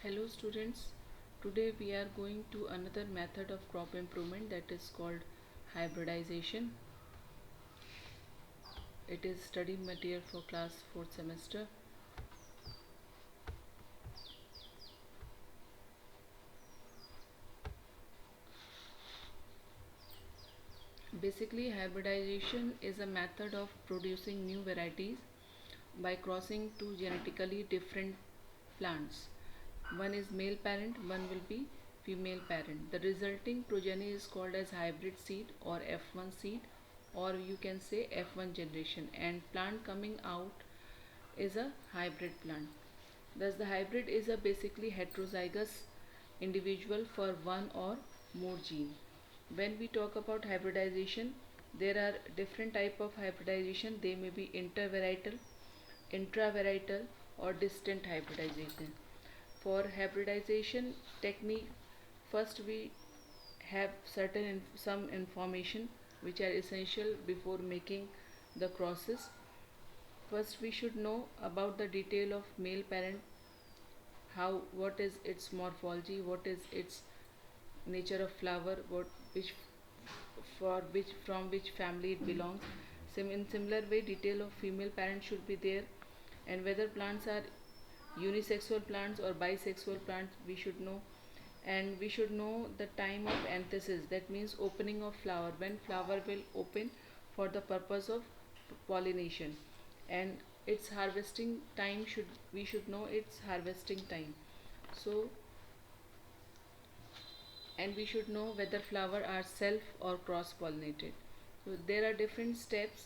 Hello students, today we are going to another method of crop improvement that is called hybridization. It is study material for class 4th semester. Basically, hybridization is a method of producing new varieties by crossing two genetically different plants. One is male parent, one will be female parent. The resulting progeny is called as hybrid seed or F1 seed, or you can say F1 generation, and plant coming out is a hybrid plant. Thus the hybrid is a basically heterozygous individual for one or more gene. When we talk about hybridization, there are different type of hybridization. They may be intervarietal, intravarietal, or distant hybridization. For hybridization technique, first we have some information which are essential before making the crosses. First we should know about the detail of male parent, what is its morphology, what is its nature of flower, what which for which from which family it belongs. In similar way, detail of female parent should be there, and whether plants are unisexual plants or bisexual plants we should know. And we should know the time of anthesis, that means opening of flower, when flower will open for the purpose of pollination. And its harvesting time, we should know its harvesting time. So, and we should know whether flower are self or cross pollinated. So there are different steps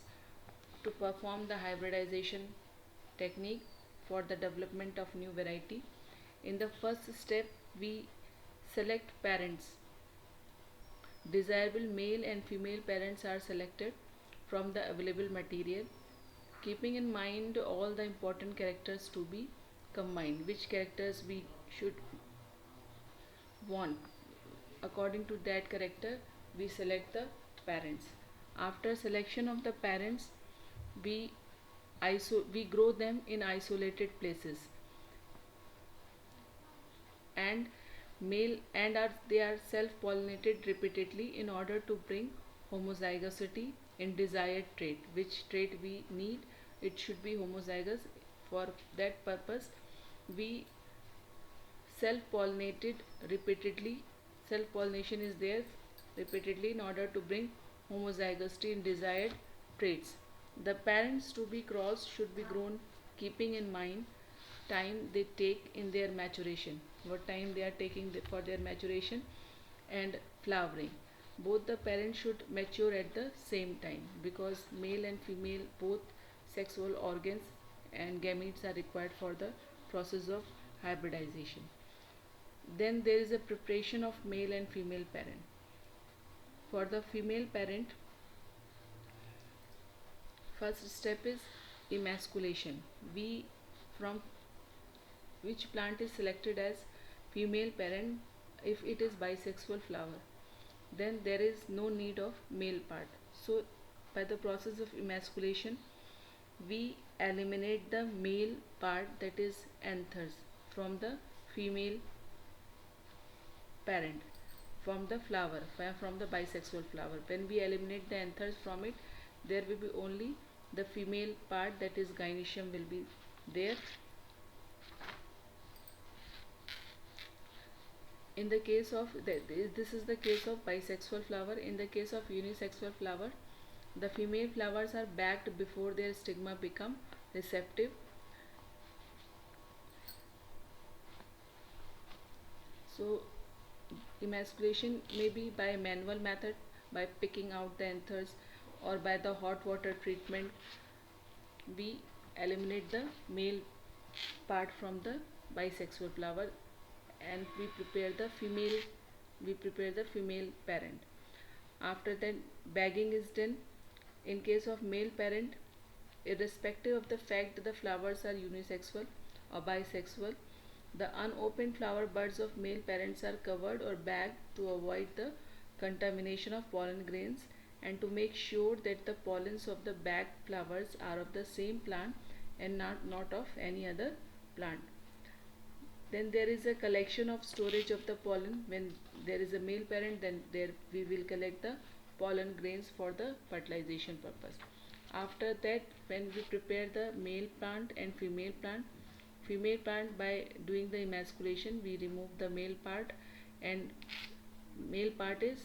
to perform the hybridization technique for the development of new variety. In the first step, we select parents. Desirable male and female parents are selected from the available material, keeping in mind all the important characters to be combined, which characters we should want. According to that character, we select the parents. After selection of the parents, we we grow them in isolated places, and they are self pollinated repeatedly in order to bring homozygosity in desired trait. Which trait we need, it should be homozygous. For that purpose, we self pollinated repeatedly. Self pollination is there repeatedly in order to bring homozygosity in desired traits. The parents to be crossed should be grown keeping in mind time they take in their maturation, what time they are taking for their maturation and flowering. Both the parents should mature at the same time, because male and female both sexual organs and gametes are required for the process of hybridization. Then there is a preparation of male and female parent. For the female parent, first step is emasculation. We from which plant is selected as female parent. If it is bisexual flower, then there is no need of male part. So by the process of emasculation, we eliminate the male part, that is anthers, from the female parent, from the flower, from the bisexual flower. When we eliminate the anthers from it, there will be only the female part, that is gynoecium, will be there. In the case of this is the case of bisexual flower. In the case of unisexual flower, the female flowers are backed before their stigma become receptive. So emasculation may be by manual method, by picking out the anthers, or by the hot water treatment. We eliminate the male part from the bisexual flower, and we prepare the female parent. After that, bagging is done. In case of male parent, irrespective of the fact that the flowers are unisexual or bisexual, the unopened flower buds of male parents are covered or bagged to avoid the contamination of pollen grains, and to make sure that the pollens of the bagged flowers are of the same plant and not of any other plant. Then there is a collection of storage of the pollen. When there is a male parent, then there we will collect the pollen grains for the fertilization purpose. After that, when we prepare the male plant and female plant, by doing the emasculation we remove the male part, and male part is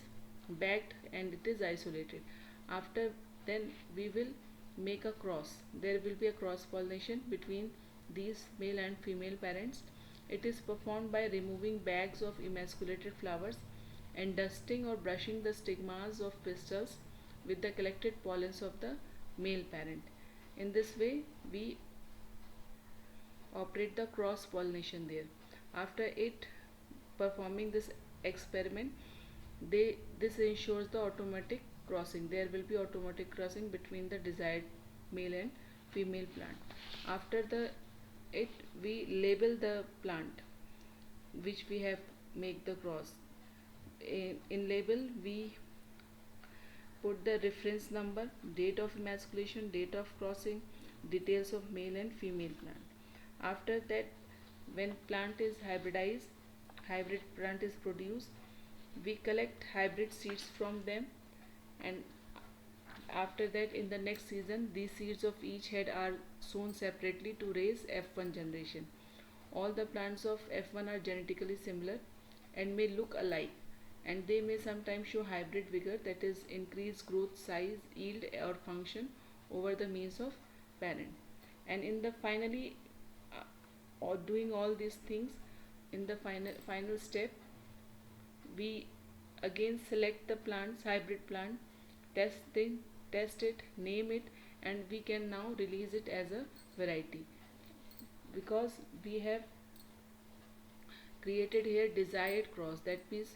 bagged and it is isolated. After then we will make a cross. There will be a cross pollination between these male and female parents. It is performed by removing bags of emasculated flowers and dusting or brushing the stigmas of pistils with the collected pollens of the male parent. In this way we operate the cross pollination there. After it performing this experiment, this ensures the automatic crossing. There will be automatic crossing between the desired male and female plant. After the it we label the plant which we have make the cross. In label we put the reference number, date of emasculation, date of crossing, details of male and female plant. After that, when plant is hybridized, hybrid plant is produced, we collect hybrid seeds from them, and after that in the next season these seeds of each head are sown separately to raise F1 generation. All the plants of F1 are genetically similar and may look alike, and they may sometimes show hybrid vigor, that is increased growth, size, yield or function over the means of parent. And in the finally or doing all these things, in the final step we again select the plants, hybrid plant, test it, name it, and we can now release it as a variety, because we have created here desired cross. That means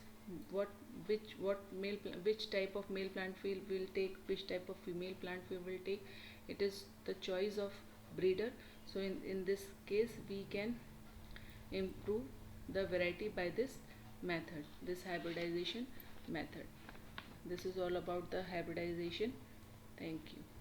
what which type of male plant we will take, which type of female plant we will take. It is the choice of breeder. So in this case we can improve the variety by this method, this hybridization method. This is all about the hybridization. Thank you.